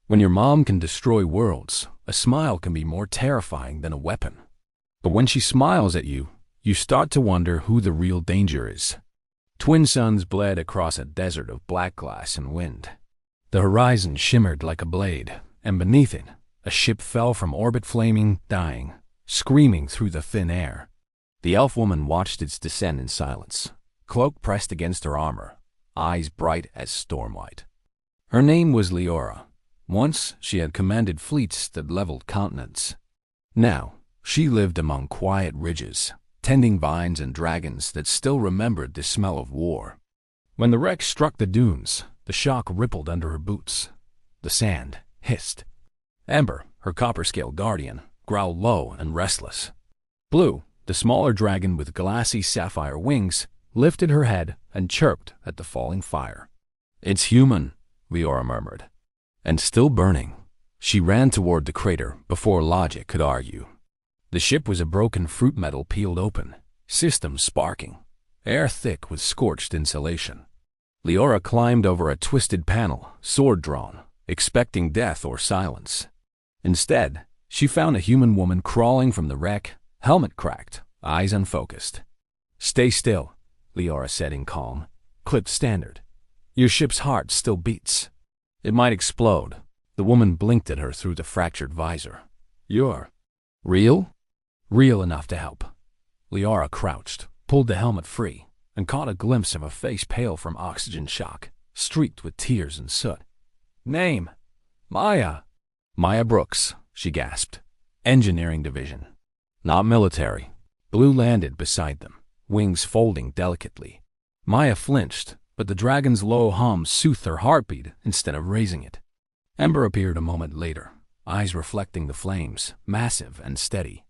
When your mom can destroy worlds, a smile can be more terrifying than a weapon. But when she smiles at you, you start to wonder who the real danger is. Twin suns bled across a desert of black glass and wind. The horizon shimmered like a blade, and beneath it, a ship fell from orbit, flaming, dying, screaming through the thin air. The elf woman watched its descent in silence, cloak pressed against her armor, eyes bright as stormlight. Her name was Leora. Once she had commanded fleets that leveled continents. Now she lived among quiet ridges, tending vines and dragons that still remembered the smell of war. When the wreck struck the dunes, the shock rippled under her boots. The sand hissed. Ember, her copper-scale guardian, growled low and restless. Blue, the smaller dragon with glassy sapphire wings, lifted her head and chirped at the falling fire. "It's human," Leora murmured. And still burning, she ran toward the crater before logic could argue. The ship was a broken fruit metal peeled open, systems sparking, air thick with scorched insulation. Leora climbed over a twisted panel, sword drawn, expecting death or silence. Instead, she found a human woman crawling from the wreck, helmet cracked, eyes unfocused. "Stay still," Leora said in calm, clipped standard. "Your ship's heart still beats. It might explode." The woman blinked at her through the fractured visor. "You're real?" "Real enough to help." Leora crouched, pulled the helmet free, and caught a glimpse of a face pale from oxygen shock, streaked with tears and soot. "Name?" "Maya." "Maya Brooks," she gasped. "Engineering division." "Not military." Blue landed beside them, wings folding delicately. Maya flinched, but the dragon's low hum soothed her heartbeat instead of raising it. Ember appeared a moment later, eyes reflecting the flames, massive and steady.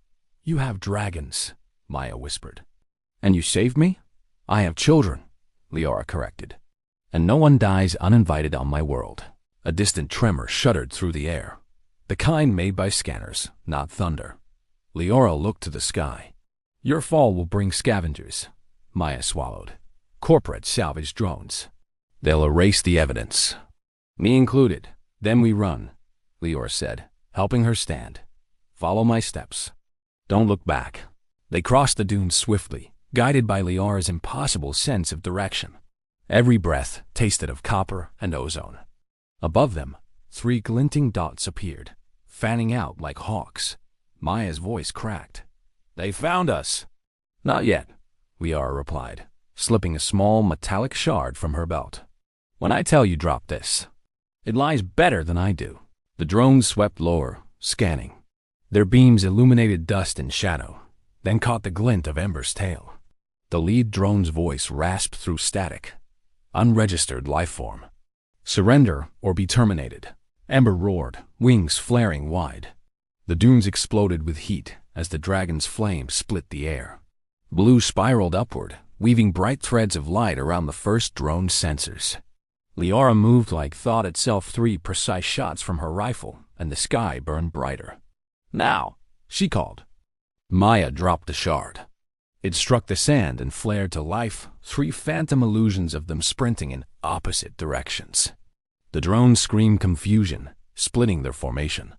"You have dragons," Maya whispered. "And you saved me?" "I have children," Leora corrected. "And no one dies uninvited on my world." A distant tremor shuddered through the air, the kind made by scanners, not thunder. Leora looked to the sky. "Your fall will bring scavengers," Maya swallowed. "Corporate salvage drones. They'll erase the evidence. Me included. Then we run," Leora said, helping her stand. "Follow my steps. Don't look back." They crossed the dunes swiftly, guided by Leora's impossible sense of direction. Every breath tasted of copper and ozone. Above them, 3 glinting dots appeared, fanning out like hawks. Maya's voice cracked. "They found us." "Not yet," Leora replied, slipping a small metallic shard from her belt. "When I tell you drop this, it lies better than I do." The drones swept lower, scanning. Their beams illuminated dust and shadow, then caught the glint of Ember's tail. The lead drone's voice rasped through static. "Unregistered life form. Surrender or be terminated." Ember roared, wings flaring wide. The dunes exploded with heat as the dragon's flame split the air. Blue spiraled upward, weaving bright threads of light around the first drone's sensors. Leora moved like thought itself, 3 precise shots from her rifle, and the sky burned brighter. "Now," she called. Maya dropped the shard. It struck the sand and flared to life, 3 phantom illusions of them sprinting in opposite directions. The drones screamed confusion, splitting their formation.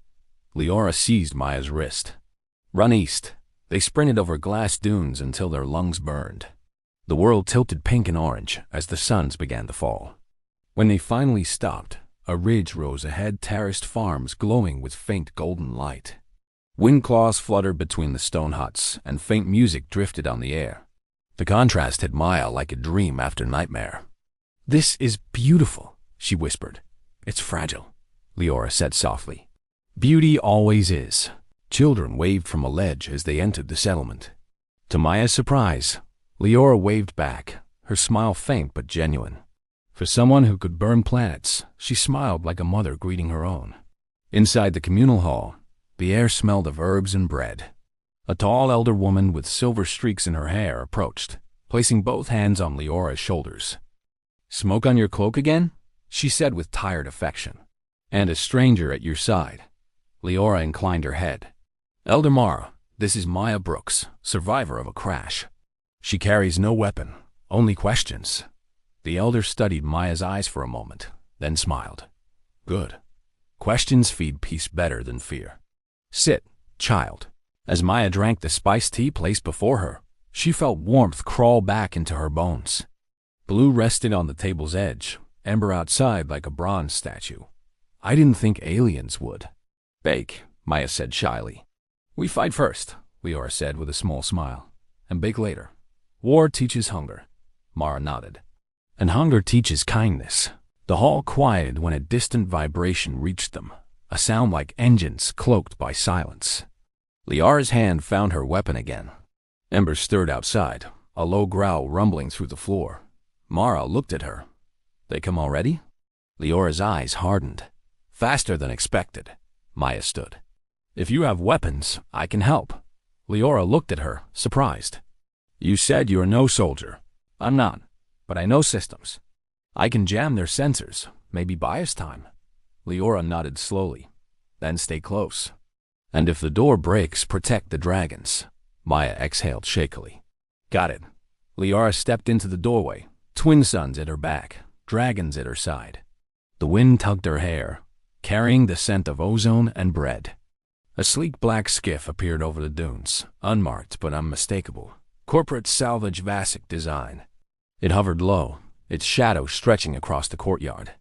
Leora seized Maya's wrist. "Run east." They sprinted over glass dunes until their lungs burned. The world tilted pink and orange as the suns began to fall. When they finally stopped, a ridge rose ahead, terraced farms glowing with faint golden light. Wind claws fluttered between the stone huts, and faint music drifted on the air. The contrast hit Maya like a dream after nightmare. "This is beautiful," she whispered. "It's fragile," Leora said softly. "Beauty always is." Children waved from a ledge as they entered the settlement. To Maya's surprise, Leora waved back, her smile faint but genuine. For someone who could burn planets, she smiled like a mother greeting her own. Inside the communal hall, the air smelled of herbs and bread. A tall elder woman with silver streaks in her hair approached, placing both hands on Leora's shoulders. "Smoke on your cloak again?" she said with tired affection. "And a stranger at your side." Leora inclined her head. "Elder Mara, this is Maya Brooks, survivor of a crash. She carries no weapon, only questions." The elder studied Maya's eyes for a moment, then smiled. "Good. Questions feed peace better than fear. Sit, child. As Maya drank the spiced tea placed before her, she felt warmth crawl back into her bones. Blue rested on the table's edge, Ember outside like a bronze statue. I didn't think aliens would. Bake, Maya said shyly. We fight first, Leora said with a small smile, and bake later. War teaches hunger. Mara nodded. And hunger teaches kindness. The hall quieted when a distant vibration reached them, a sound like engines cloaked by silence. Liara's hand found her weapon again. Ember stirred outside, a low growl rumbling through the floor. Mara looked at her. They come already? Leora's eyes hardened. Faster than expected. Maya stood. If you have weapons, I can help. Leora looked at her, surprised. You said you're no soldier. I'm not, but I know systems. I can jam their sensors, maybe buy us time. Leora nodded slowly. Then stay close. And if the door breaks, protect the dragons. Maya exhaled shakily. Got it. Leora stepped into the doorway, twin suns at her back, dragons at her side. The wind tugged her hair, carrying the scent of ozone and bread. A sleek black skiff appeared over the dunes, unmarked but unmistakable. Corporate salvage Vasic design. It hovered low, its shadow stretching across the courtyard.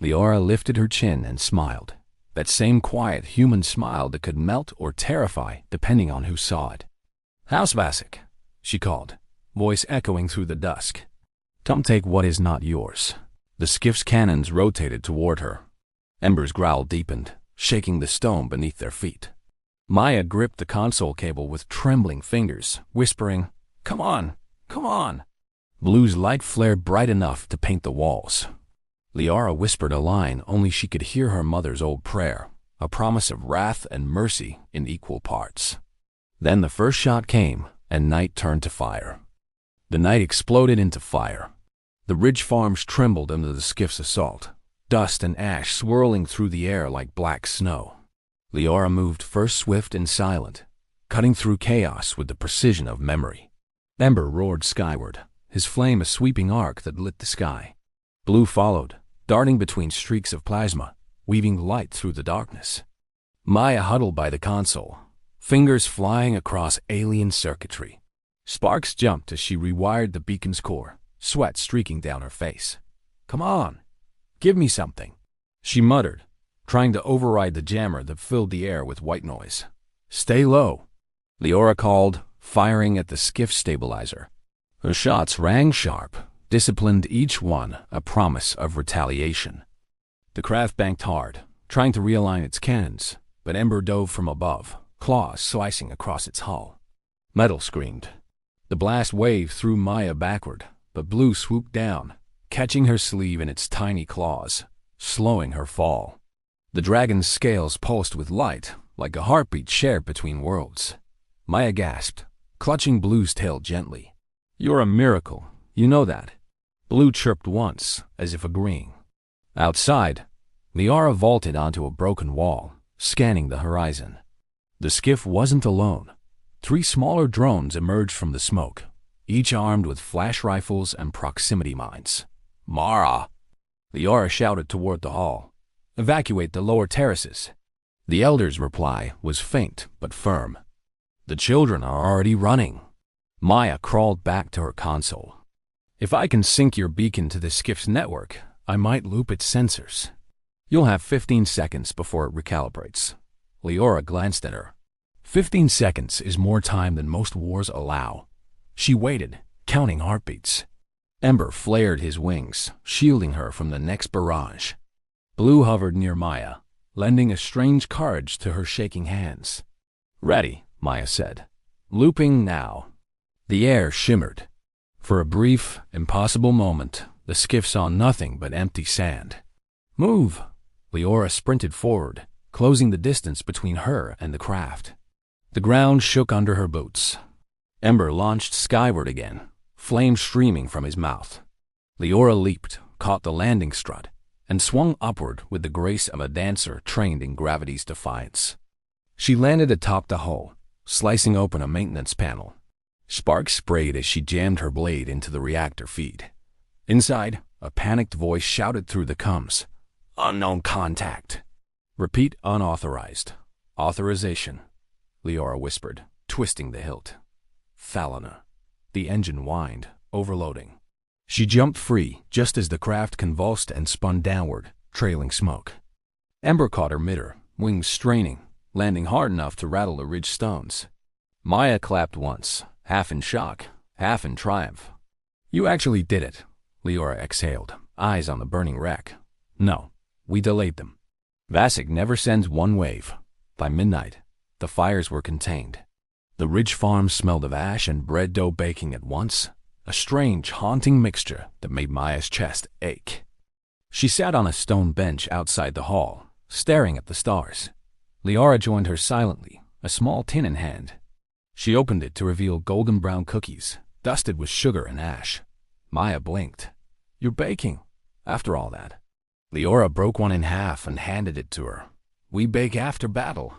Leora lifted her chin and smiled. That same quiet human smile that could melt or terrify depending on who saw it. House Vasic, she called, voice echoing through the dusk. Come take what is not yours. The skiff's cannons rotated toward her. Ember's growl deepened, shaking the stone beneath their feet. Maya gripped the console cable with trembling fingers, whispering, Come on, come on. Blue's light flared bright enough to paint the walls. Liara whispered a line only she could hear her mother's old prayer, a promise of wrath and mercy in equal parts. Then the first shot came, and night turned to fire. The night exploded into fire. The ridge farms trembled under the skiff's assault, dust and ash swirling through the air like black snow. Leora moved first swift and silent, cutting through chaos with the precision of memory. Ember roared skyward, his flame a sweeping arc that lit the sky. Blue followed, darting between streaks of plasma, weaving light through the darkness. Maya huddled by the console, fingers flying across alien circuitry. Sparks jumped as she rewired the beacon's core, sweat streaking down her face. Come on, give me something, she muttered, trying to override the jammer that filled the air with white noise. Stay low, Leora called, firing at the skiff stabilizer. Her shots rang sharp, disciplined each one a promise of retaliation. The craft banked hard, trying to realign its cannons, but Ember dove from above, claws slicing across its hull. Metal screamed. The blast waved through Maya backward, but Blue swooped down, catching her sleeve in its tiny claws, slowing her fall. The dragon's scales pulsed with light, like a heartbeat shared between worlds. Maya gasped, clutching Blue's tail gently. You're a miracle, you know that. Blue chirped once, as if agreeing. Outside, Liara vaulted onto a broken wall, scanning the horizon. The skiff wasn't alone. 3 smaller drones emerged from the smoke, each armed with flash rifles and proximity mines. Mara! Liara shouted toward the hall. Evacuate the lower terraces. The elder's reply was faint but firm. The children are already running. Maya crawled back to her console. If I can sync your beacon to the skiff's network, I might loop its sensors. You'll have 15 seconds before it recalibrates. Leora glanced at her. 15 seconds is more time than most wars allow. She waited, counting heartbeats. Ember flared his wings, shielding her from the next barrage. Blue hovered near Maya, lending a strange courage to her shaking hands. Ready, Maya said. Looping now. The air shimmered. For a brief, impossible moment, the skiff saw nothing but empty sand. Move! Leora sprinted forward, closing the distance between her and the craft. The ground shook under her boots. Ember launched skyward again, flame streaming from his mouth. Leora leaped, caught the landing strut, and swung upward with the grace of a dancer trained in gravity's defiance. She landed atop the hull, slicing open a maintenance panel. Sparks sprayed as she jammed her blade into the reactor feed. Inside, a panicked voice shouted through the comms. Unknown contact. Repeat unauthorized. Authorization, Leora whispered, twisting the hilt. Thalana. The engine whined, overloading. She jumped free just as the craft convulsed and spun downward, trailing smoke. Ember caught her midder, wings straining, landing hard enough to rattle the ridge stones. Maya clapped once, half in shock, half in triumph. You actually did it, Leora exhaled, eyes on the burning wreck. No, we delayed them. Vasek never sends one wave. By midnight, the fires were contained. The ridge farm smelled of ash and bread dough baking at once, a strange, haunting mixture that made Maya's chest ache. She sat on a stone bench outside the hall, staring at the stars. Leora joined her silently, a small tin in hand. She opened it to reveal golden brown cookies, dusted with sugar and ash. Maya blinked. You're baking, after all that. Leora broke one in half and handed it to her. We bake after battle.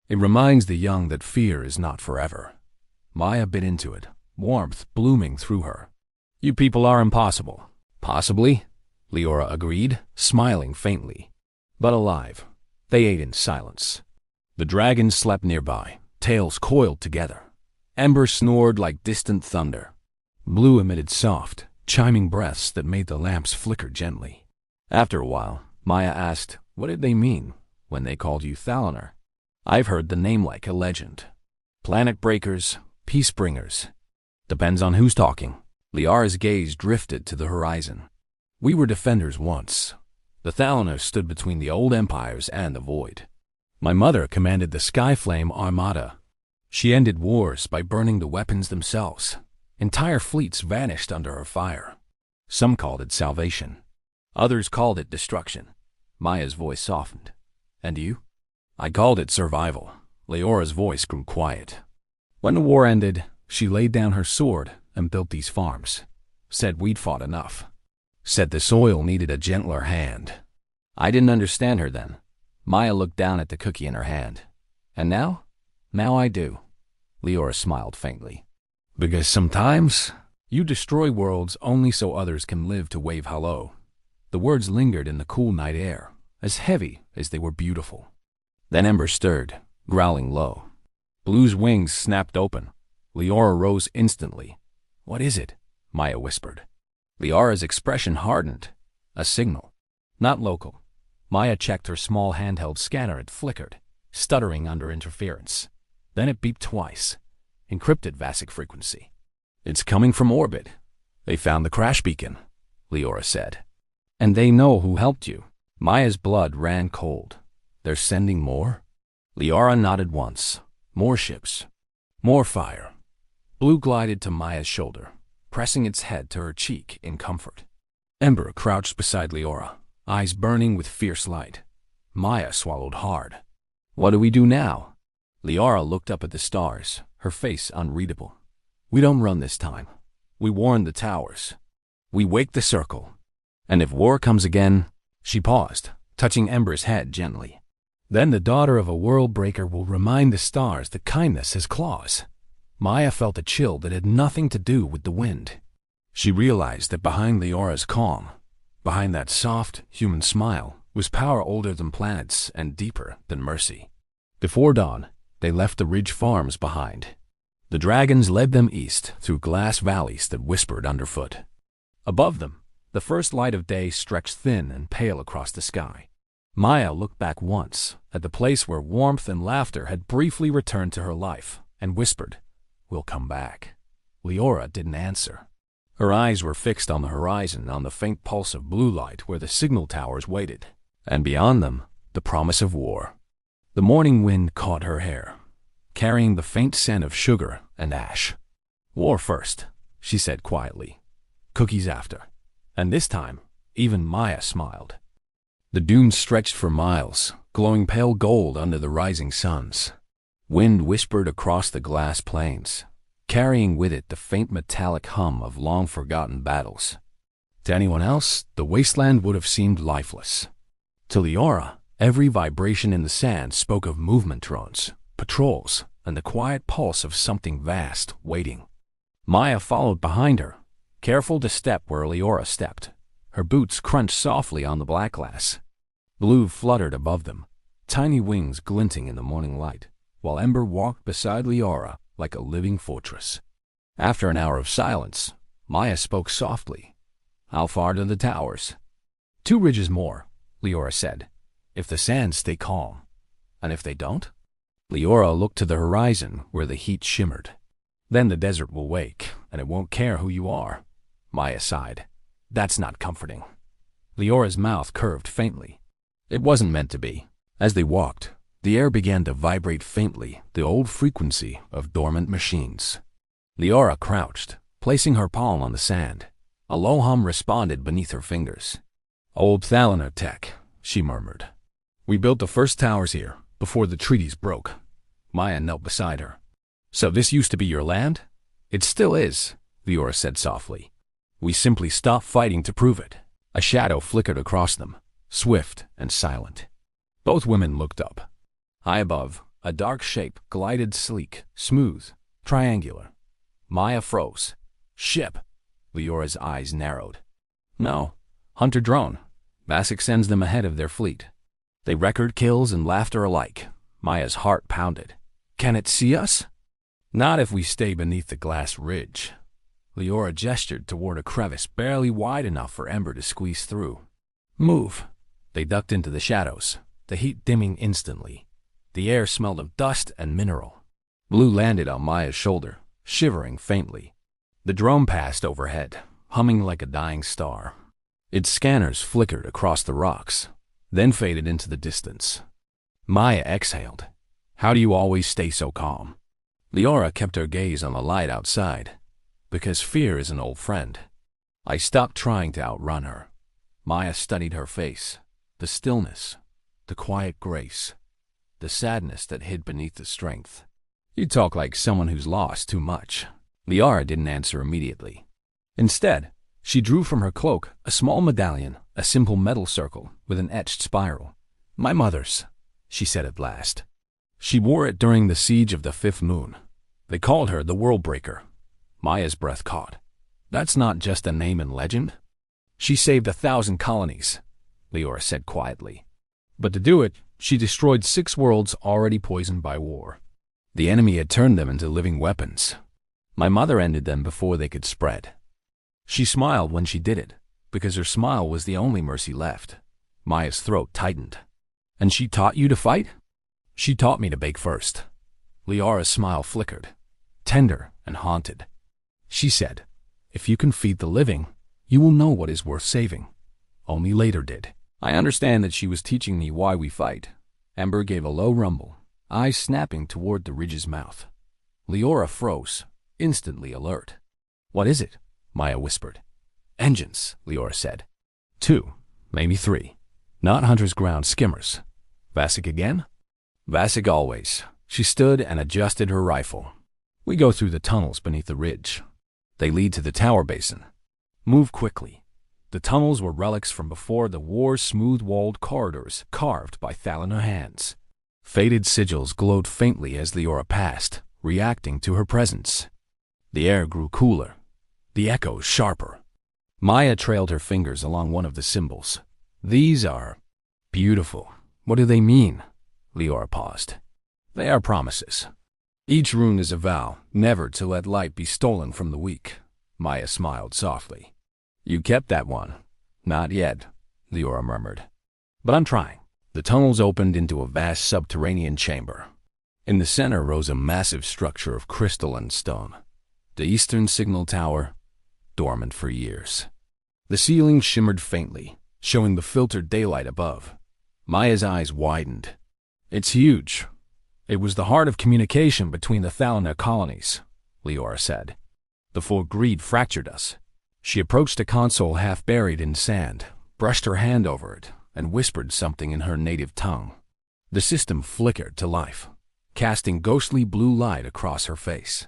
It reminds the young that fear is not forever. Maya bit into it, warmth blooming through her. You people are impossible. Possibly, Leora agreed, smiling faintly. But alive. They ate in silence. The dragons slept nearby, tails coiled together. Ember snored like distant thunder. Blue emitted soft, chiming breaths that made the lamps flicker gently. After a while, Maya asked, what did they mean when they called you Thalaner? I've heard the name like a legend. Planet breakers, peace bringers. Depends on who's talking. Liara's gaze drifted to the horizon. We were defenders once. The Thalaners stood between the old empires and the void. My mother commanded the Skyflame Armada. She ended wars by burning the weapons themselves. Entire fleets vanished under her fire. Some called it salvation. Others called it destruction. Maya's voice softened. And you? I called it survival. Leora's voice grew quiet. When the war ended, she laid down her sword and built these farms. Said we'd fought enough. Said the soil needed a gentler hand. I didn't understand her then. Maya looked down at the cookie in her hand. And now? Now I do. Leora smiled faintly. Because sometimes you destroy worlds only so others can live to wave hello. The words lingered in the cool night air, as heavy as they were beautiful. Then Ember stirred, growling low. Blue's wings snapped open. Leora rose instantly. What is it? Maya whispered. Leora's expression hardened. A signal. Not local. Maya checked her small handheld scanner. It flickered, stuttering under interference. Then it beeped twice. Encrypted Vasek frequency. It's coming from orbit. They found the crash beacon, Leora said. And they know who helped you. Maya's blood ran cold. They're sending more? Leora nodded once. More ships. More fire. Blue glided to Maya's shoulder, pressing its head to her cheek in comfort. Ember crouched beside Leora, eyes burning with fierce light. Maya swallowed hard. What do we do now? Leora looked up at the stars, her face unreadable. We don't run this time. We warn the towers. We wake the circle. And if war comes again, she paused, touching Ember's head gently. Then the daughter of a world breaker will remind the stars that kindness has claws. Maya felt a chill that had nothing to do with the wind. She realized that behind Leora's calm, behind that soft, human smile, was power older than planets and deeper than mercy. Before dawn, they left the ridge farms behind. The dragons led them east through glass valleys that whispered underfoot. Above them, the first light of day stretched thin and pale across the sky. Maya looked back once at the place where warmth and laughter had briefly returned to her life and whispered, "We'll come back." Leora didn't answer. Her eyes were fixed on the horizon, on the faint pulse of blue light where the signal towers waited, and beyond them, the promise of war. The morning wind caught her hair, carrying the faint scent of sugar and ash. War first, she said quietly. Cookies after. And this time, even Maya smiled. The dunes stretched for miles, glowing pale gold under the rising suns. Wind whispered across the glass plains, carrying with it the faint metallic hum of long-forgotten battles. To anyone else, the wasteland would have seemed lifeless. To Leora, every vibration in the sand spoke of movement drones, patrols, and the quiet pulse of something vast waiting. Maya followed behind her, careful to step where Leora stepped. Her boots crunched softly on the black glass. Blue fluttered above them, tiny wings glinting in the morning light, while Ember walked beside Leora like a living fortress. After an hour of silence, Maya spoke softly. "How far to the towers?" "2 ridges more," Leora said, "if the sands stay calm." "And if they don't?" Leora looked to the horizon where the heat shimmered. "Then the desert will wake, and it won't care who you are." Maya sighed. "That's not comforting." Leora's mouth curved faintly. It wasn't meant to be. As they walked, the air began to vibrate faintly, the old frequency of dormant machines. Leora crouched, placing her palm on the sand. A low hum responded beneath her fingers. "Old Thalaner tech," she murmured. "We built the first towers here, before the treaties broke." Maya knelt beside her. "So this used to be your land?" "It still is," Leora said softly. "We simply stopped fighting to prove it." A shadow flickered across them, swift and silent. Both women looked up. High above, a dark shape glided, sleek, smooth, triangular. Maya froze. "Ship!" Leora's eyes narrowed. "No. Hunter drone. Vasek sends them ahead of their fleet. They record kills and laughter alike." Maya's heart pounded. "Can it see us?" "Not if we stay beneath the glass ridge." Leora gestured toward a crevice barely wide enough for Ember to squeeze through. "Move." They ducked into the shadows, the heat dimming instantly. The air smelled of dust and mineral. Blue landed on Maya's shoulder, shivering faintly. The drone passed overhead, humming like a dying star. Its scanners flickered across the rocks, then faded into the distance. Maya exhaled. "How do you always stay so calm?" Leora kept her gaze on the light outside. "Because fear is an old friend." I stopped trying to outrun her. Maya studied her face, the stillness, the quiet grace, the sadness that hid beneath the strength. "You talk like someone who's lost too much." Leora didn't answer immediately. Instead, she drew from her cloak a small medallion, a simple metal circle with an etched spiral. "My mother's," she said at last. "She wore it during the siege of the 5th moon. They called her the World Breaker." Maya's breath caught. "That's not just a name in legend." "She saved 1,000 colonies," Leora said quietly. "But to do it, she destroyed 6 worlds already poisoned by war. The enemy had turned them into living weapons. My mother ended them before they could spread." She smiled when she did it, because her smile was the only mercy left. Maya's throat tightened. "And she taught you to fight?" "She taught me to bake first." Leora's smile flickered, tender and haunted. She said, "If you can feed the living, you will know what is worth saving." Only later did. I understand that she was teaching me why we fight. Ember gave a low rumble, eyes snapping toward the ridge's mouth. Leora froze, instantly alert. "What is it?" Maya whispered. "Engines," Leora said. 2, maybe 3. Not Hunter's ground skimmers. "Vasek again?" "Vasek always." She stood and adjusted her rifle. "We go through the tunnels beneath the ridge. They lead to the tower basin. Move quickly." The tunnels were relics from before the war's smooth-walled corridors carved by Thalaner hands. Faded sigils glowed faintly as Leora passed, reacting to her presence. The air grew cooler, the echoes sharper. Maya trailed her fingers along one of the symbols. "These are beautiful." "What do they mean?" Leora paused. "They are promises. Each rune is a vow never to let light be stolen from the weak." Maya smiled softly. "You kept that one." "Not yet," Leora murmured. "But I'm trying." The tunnels opened into a vast subterranean chamber. In the center rose a massive structure of crystal and stone. The eastern signal tower, dormant for years. The ceiling shimmered faintly, showing the filtered daylight above. Maya's eyes widened. "It's huge." "It was the heart of communication between the Thalaner colonies," Leora said, "before greed fractured us." She approached a console half buried in sand, brushed her hand over it, and whispered something in her native tongue. The system flickered to life, casting ghostly blue light across her face.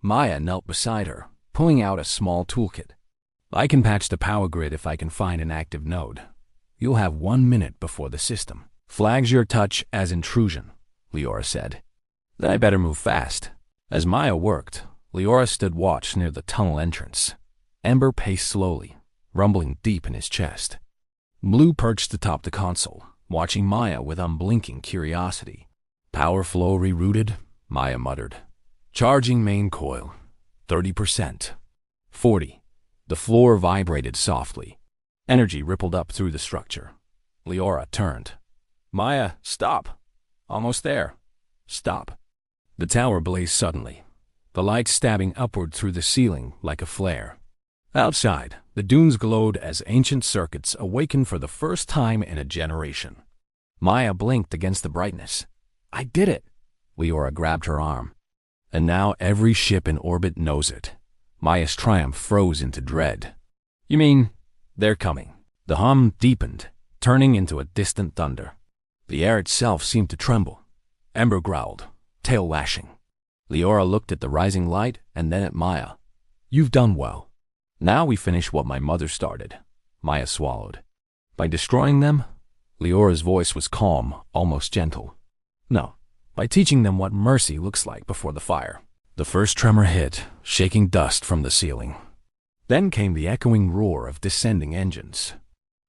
Maya knelt beside her, pulling out a small toolkit. "I can patch the power grid if I can find an active node. You'll have 1 minute before the system flags your touch as intrusion," Leora said. "Then I better move fast." As Maya worked, Leora stood watch near the tunnel entrance. Ember paced slowly, rumbling deep in his chest. Blue perched atop the console, watching Maya with unblinking curiosity. Power flow rerouted, Maya muttered. Charging main coil. 30%. 40. The floor vibrated softly. Energy rippled up through the structure. Leora turned. Maya, stop. Almost there. Stop. The tower blazed suddenly, the light stabbing upward through the ceiling like a flare. Outside, the dunes glowed as ancient circuits awakened for the first time in a generation. Maya blinked against the brightness. I did it! Leora grabbed her arm. And now every ship in orbit knows it. Maya's triumph froze into dread. You mean, they're coming? The hum deepened, turning into a distant thunder. The air itself seemed to tremble. Ember growled, tail lashing. Leora looked at the rising light and then at Maya. You've done well. Now we finish what my mother started. Maya swallowed. By destroying them? Leora's voice was calm, almost gentle. No, by teaching them what mercy looks like before the fire. The first tremor hit, shaking dust from the ceiling. Then came the echoing roar of descending engines.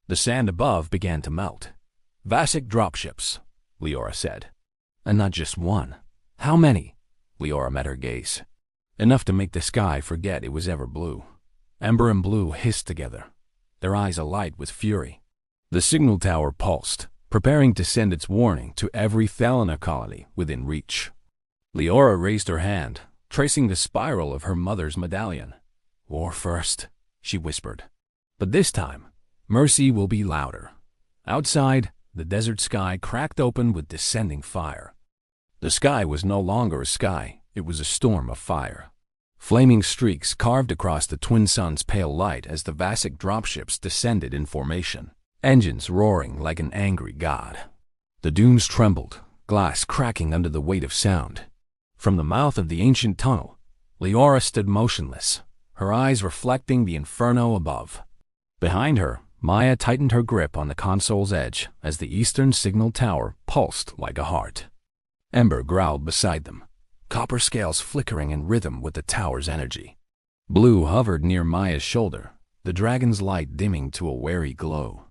The sand above began to melt. Vasic dropships, Leora said. And not just one. How many? Leora met her gaze. Enough to make the sky forget it was ever blue. Ember and blue hissed together, their eyes alight with fury. The signal tower pulsed, preparing to send its warning to every Thalana colony within reach. Leora raised her hand, tracing the spiral of her mother's medallion. War first, she whispered. But this time, mercy will be louder. Outside, the desert sky cracked open with descending fire. The sky was no longer a sky, it was a storm of fire. Flaming streaks carved across the twin suns' pale light as the Vasic dropships descended in formation, engines roaring like an angry god. The dunes trembled, glass cracking under the weight of sound. From the mouth of the ancient tunnel, Leora stood motionless, her eyes reflecting the inferno above. Behind her, Maya tightened her grip on the console's edge as the eastern signal tower pulsed like a heart. Ember growled beside them, copper scales flickering in rhythm with the tower's energy. Blue hovered near Maya's shoulder, the dragon's light dimming to a wary glow.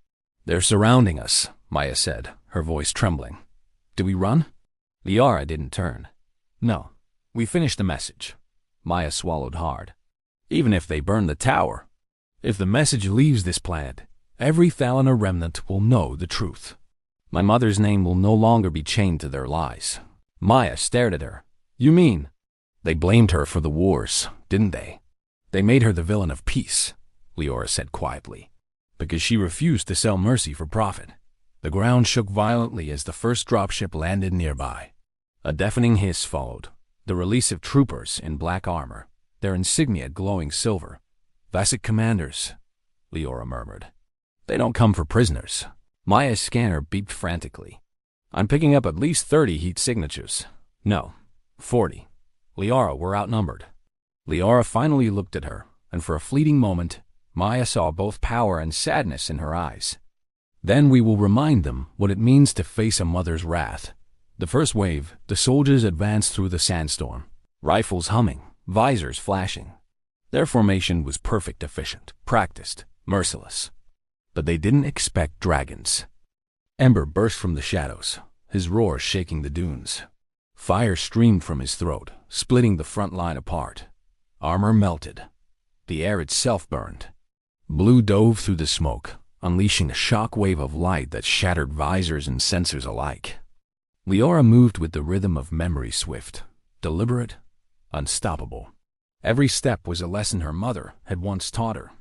They're surrounding us, Maya said, her voice trembling. Do we run? Leora didn't turn. No, we finished the message. Maya swallowed hard. Even if they burn the tower, if the message leaves this planet, every Thalana remnant will know the truth. My mother's name will no longer be chained to their lies. Maya stared at her. You mean? They blamed her for the wars, didn't they? They made her the villain of peace, Leora said quietly, because she refused to sell mercy for profit. The ground shook violently as the first dropship landed nearby. A deafening hiss followed, the release of troopers in black armor, their insignia glowing silver. Vasic commanders, Leora murmured. They don't come for prisoners. Maya's scanner beeped frantically. I'm picking up at least 30 heat signatures. No, 40. Leora, we're outnumbered. Leora finally looked at her, and for a fleeting moment, Maya saw both power and sadness in her eyes. Then we will remind them what it means to face a mother's wrath. The first wave, the soldiers advanced through the sandstorm, rifles humming, visors flashing. Their formation was perfect, efficient, practiced, merciless. But they didn't expect dragons. Ember burst from the shadows, his roar shaking the dunes. Fire streamed from his throat, splitting the front line apart. Armor melted. The air itself burned. Blue dove through the smoke, unleashing a shock wave of light that shattered visors and sensors alike. Leora moved with the rhythm of memory, swift, deliberate, unstoppable. Every step was a lesson her mother had once taught her.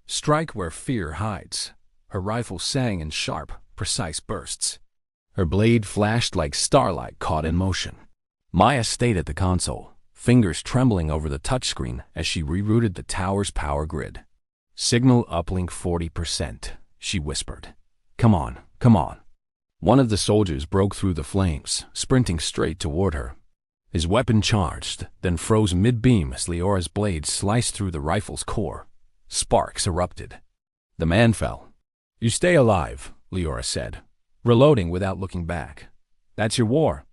Strike where fear hides. Her rifle sang in sharp, precise bursts. Her blade flashed like starlight caught in motion. Maya stayed at the console, fingers trembling over the touchscreen as she rerouted the tower's power grid. Signal uplink 40%, she whispered. Come on, come on. One of the soldiers broke through the flames, sprinting straight toward her. His weapon charged, then froze mid-beam as Leora's blade sliced through the rifle's core. Sparks erupted. The man fell. You stay alive, Leora said, reloading without looking back. That's your war.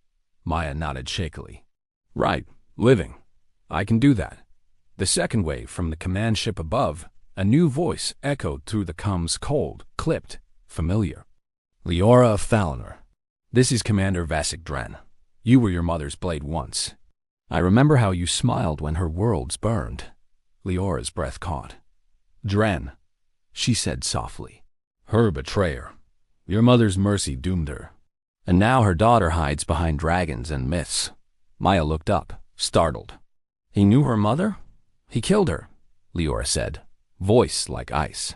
Maya nodded shakily. Right, living. I can do that. The second wave from the command ship above, a new voice echoed through the comms, cold, clipped, familiar. Leora of Thalonor. This is Commander Vasek Dren. You were your mother's blade once. I remember how you smiled when her worlds burned. Leora's breath caught. Dren, she said softly. Her betrayer. Your mother's mercy doomed her. And now her daughter hides behind dragons and myths. Maya looked up, startled. He knew her mother? He killed her, Leora said, voice like ice.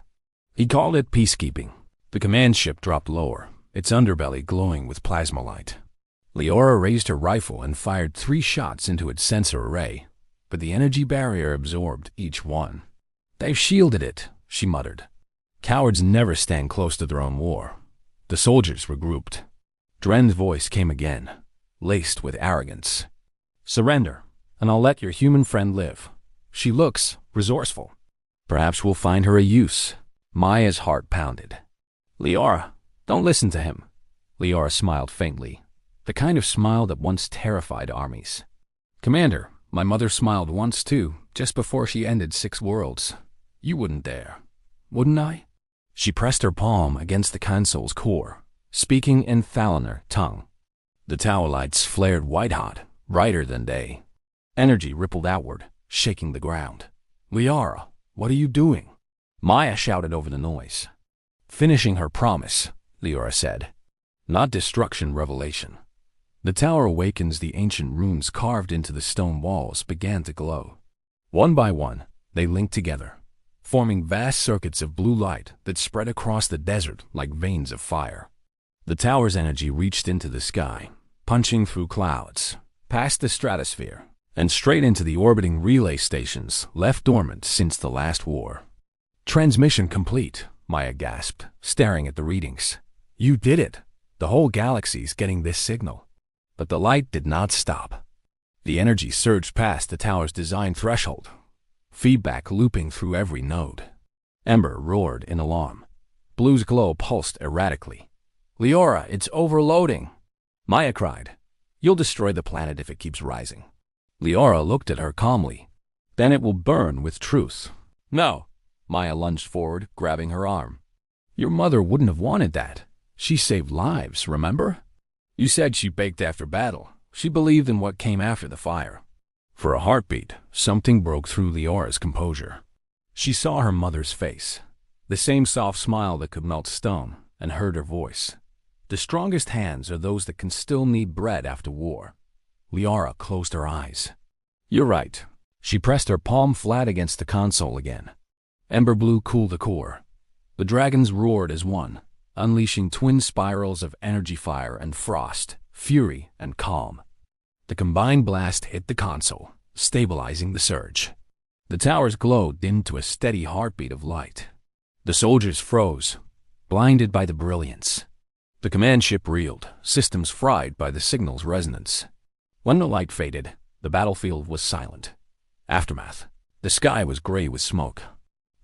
He called it peacekeeping. The command ship dropped lower, its underbelly glowing with plasma light. Leora raised her rifle and fired 3 shots into its sensor array, but the energy barrier absorbed each one. They've shielded it, she muttered. Cowards never stand close to their own war. The soldiers regrouped. Dren's voice came again, laced with arrogance. Surrender, and I'll let your human friend live. She looks resourceful. Perhaps we'll find her a use. Maya's heart pounded. Leora, don't listen to him. Leora smiled faintly, the kind of smile that once terrified armies. Commander, my mother smiled once too, just before she ended 6 worlds. You wouldn't dare, wouldn't I? She pressed her palm against the console's core, speaking in Thalonor tongue. The tower lights flared white-hot, brighter than day. Energy rippled outward, shaking the ground. Leora, what are you doing? Maya shouted over the noise. Finishing her promise, Leora said. Not destruction, revelation. The tower awakens. The ancient runes carved into the stone walls began to glow. One by one, they linked together, forming vast circuits of blue light that spread across the desert like veins of fire. The tower's energy reached into the sky, punching through clouds, past the stratosphere, and straight into the orbiting relay stations left dormant since the last war. Transmission complete, Maya gasped, staring at the readings. You did it. The whole galaxy's getting this signal. But the light did not stop. The energy surged past the tower's design threshold, feedback looping through every node. Ember roared in alarm. Blue's glow pulsed erratically. Leora, it's overloading. Maya cried. You'll destroy the planet if it keeps rising. Leora looked at her calmly. Then it will burn with truth. No. Maya lunged forward, grabbing her arm. Your mother wouldn't have wanted that. She saved lives, remember? You said she baked after battle. She believed in what came after the fire. For a heartbeat, something broke through Leora's composure. She saw her mother's face, the same soft smile that could melt stone, and heard her voice. The strongest hands are those that can still knead bread after war. Leora closed her eyes. You're right. She pressed her palm flat against the console again. Ember blue cooled the core. The dragons roared as one, unleashing twin spirals of energy fire and frost, fury and calm. The combined blast hit the console, stabilizing the surge. The tower's glow dimmed to a steady heartbeat of light. The soldiers froze, blinded by the brilliance. The command ship reeled, systems fried by the signal's resonance. When the light faded, the battlefield was silent. Aftermath. The sky was gray with smoke.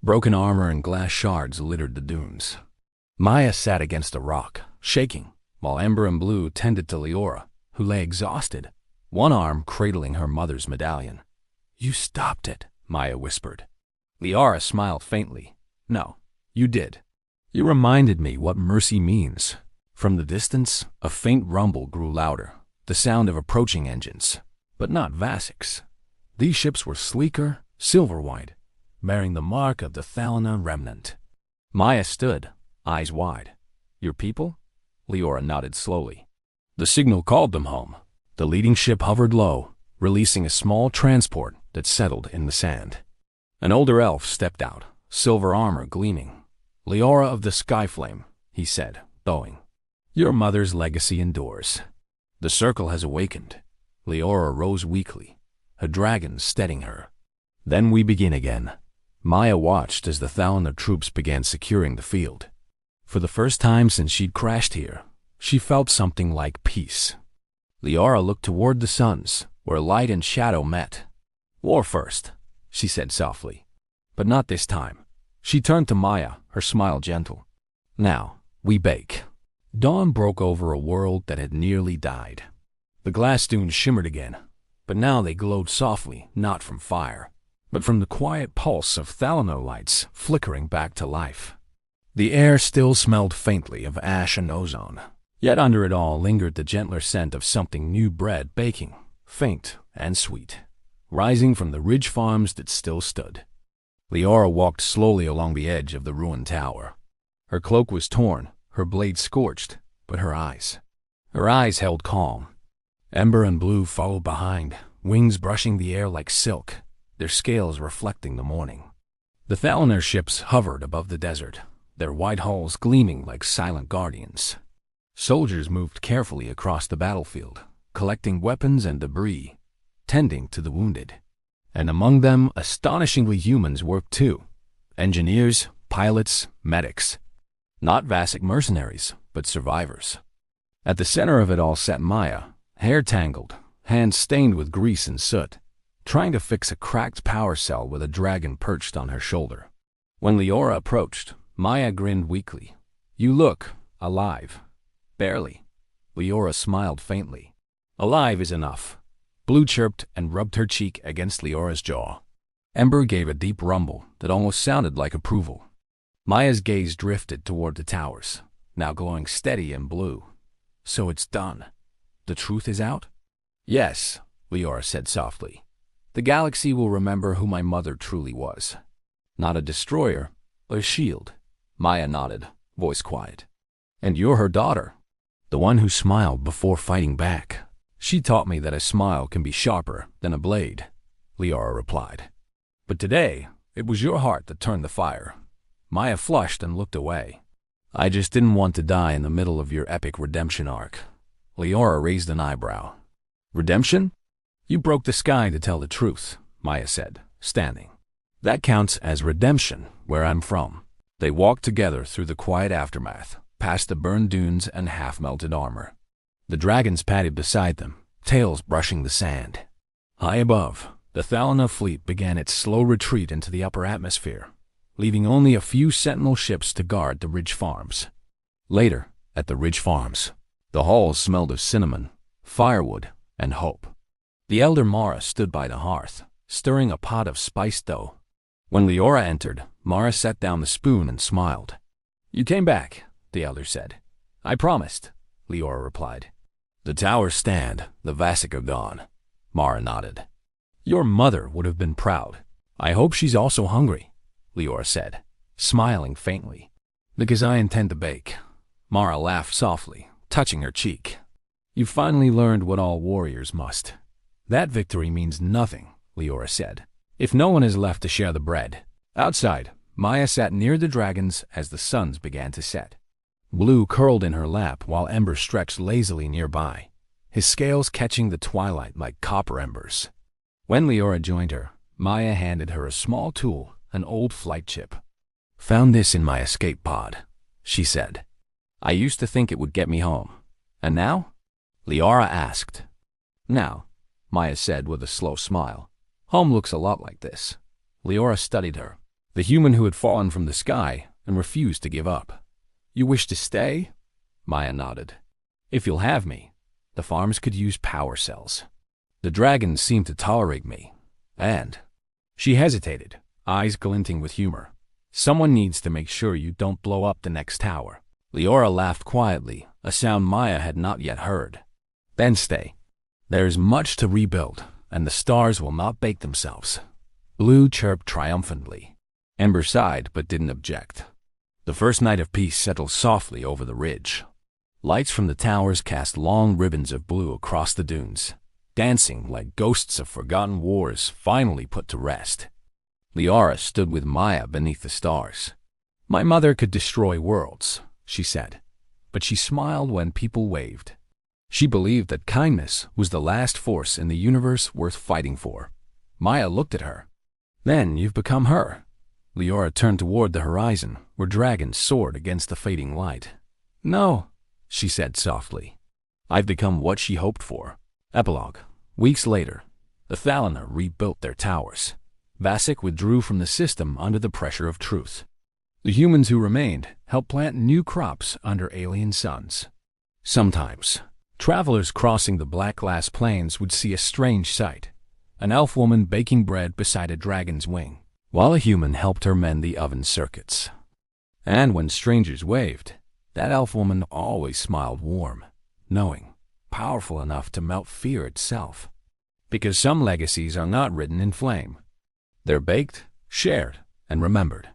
Broken armor and glass shards littered the dunes. Maya sat against a rock, shaking, while Ember and Blue tended to Leora, who lay exhausted, one arm cradling her mother's medallion. You stopped it, Maya whispered. Leora smiled faintly. No, you did. You reminded me what mercy means. From the distance, a faint rumble grew louder, the sound of approaching engines, but not Vasek's. These ships were sleeker, silver-white, bearing the mark of the Thalona remnant. Maya stood, eyes wide. Your people? Leora nodded slowly. The signal called them home. The leading ship hovered low, releasing a small transport that settled in the sand. An older elf stepped out, silver armor gleaming. Leora of the Skyflame, he said, bowing. Your mother's legacy endures. The circle has awakened. Leora rose weakly, a dragon steadying her. Then we begin again. Maya watched as the Thalona troops began securing the field. For the first time since she'd crashed here, she felt something like peace. Leora looked toward the suns, where light and shadow met. War first, she said softly. But not this time. She turned to Maya, her smile gentle. Now, we bake. Dawn broke over a world that had nearly died. The glass dunes shimmered again, but now they glowed softly, not from fire, but from the quiet pulse of Thalona lights flickering back to life. The air still smelled faintly of ash and ozone, yet under it all lingered the gentler scent of something new bread baking, faint and sweet, rising from the ridge farms that still stood. Leora walked slowly along the edge of the ruined tower. Her cloak was torn, her blade scorched, but her eyes held calm. Ember and Blue followed behind, wings brushing the air like silk, their scales reflecting the morning. The Thalaner ships hovered above the desert, their white hulls gleaming like silent guardians. Soldiers moved carefully across the battlefield, collecting weapons and debris, tending to the wounded. And among them, astonishingly humans worked too. Engineers, pilots, medics. Not Vasic mercenaries, but survivors. At the center of it all sat Maya, hair tangled, hands stained with grease and soot, trying to fix a cracked power cell with a dragon perched on her shoulder. When Leora approached, Maya grinned weakly. "You look alive." "Barely." Leora smiled faintly. "Alive is enough." Blue chirped and rubbed her cheek against Leora's jaw. Ember gave a deep rumble that almost sounded like approval. Maya's gaze drifted toward the towers, now glowing steady and blue. "So it's done. The truth is out?" "Yes," Leora said softly. "The galaxy will remember who my mother truly was. Not a destroyer, a shield." Maya nodded, voice quiet. "And you're her daughter, the one who smiled before fighting back." "She taught me that a smile can be sharper than a blade," Leora replied. "But today, it was your heart that turned the fire." Maya flushed and looked away. "I just didn't want to die in the middle of your epic redemption arc." Leora raised an eyebrow. "Redemption? You broke the sky to tell the truth," Maya said, standing. "That counts as redemption where I'm from." They walked together through the quiet aftermath, past the burned dunes and half-melted armor. The dragons padded beside them, tails brushing the sand. High above, the Thalaner fleet began its slow retreat into the upper atmosphere, leaving only a few sentinel ships to guard the ridge farms. Later, at the ridge farms, the halls smelled of cinnamon, firewood, and hope. The elder Mara stood by the hearth, stirring a pot of spiced dough. When Leora entered, Mara set down the spoon and smiled. "You came back," the elder said. "I promised," Leora replied. "The towers stand, the Vasic are gone," Mara nodded. "Your mother would have been proud. I hope she's also hungry," Leora said, smiling faintly. "Because I intend to bake." Mara laughed softly, touching her cheek. "You finally learned what all warriors must." "That victory means nothing," Leora said, "if no one is left to share the bread." Outside, Maya sat near the dragons as the suns began to set. Blue curled in her lap while Ember stretched lazily nearby, his scales catching the twilight like copper embers. When Leora joined her, Maya handed her a small tool, an old flight chip. "Found this in my escape pod," she said. "I used to think it would get me home. And now?" Leora asked. "Now," Maya said with a slow smile, "home looks a lot like this." Leora studied her, the human who had fallen from the sky and refused to give up. "You wish to stay?" Maya nodded. "If you'll have me, the farms could use power cells. The dragons seem to tolerate me, and—" She hesitated, eyes glinting with humor. "Someone needs to make sure you don't blow up the next tower." Leora laughed quietly, a sound Maya had not yet heard. "Then stay. There is much to rebuild, and the stars will not bake themselves." Blue chirped triumphantly. Ember sighed but didn't object. The first night of peace settled softly over the ridge. Lights from the towers cast long ribbons of blue across the dunes, dancing like ghosts of forgotten wars finally put to rest. Leora stood with Maya beneath the stars. "My mother could destroy worlds," she said, but she smiled when people waved. She believed that kindness was the last force in the universe worth fighting for. Maya looked at her. "Then you've become her." Leora turned toward the horizon, where dragons soared against the fading light. "No," she said softly. "I've become what she hoped for." Epilogue. Weeks later, the Thalaner rebuilt their towers. Vasic withdrew from the system under the pressure of truth. The humans who remained helped plant new crops under alien suns. Sometimes, travelers crossing the black glass plains would see a strange sight: an elf woman baking bread beside a dragon's wing, while a human helped her mend the oven circuits. And when strangers waved, that elf woman always smiled warm, knowing, powerful enough to melt fear itself. Because some legacies are not written in flame. They're baked, shared, and remembered.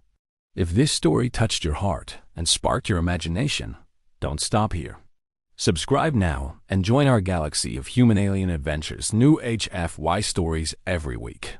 If this story touched your heart and sparked your imagination, don't stop here. Subscribe now and join our galaxy of human alien adventures, new HFY stories every week.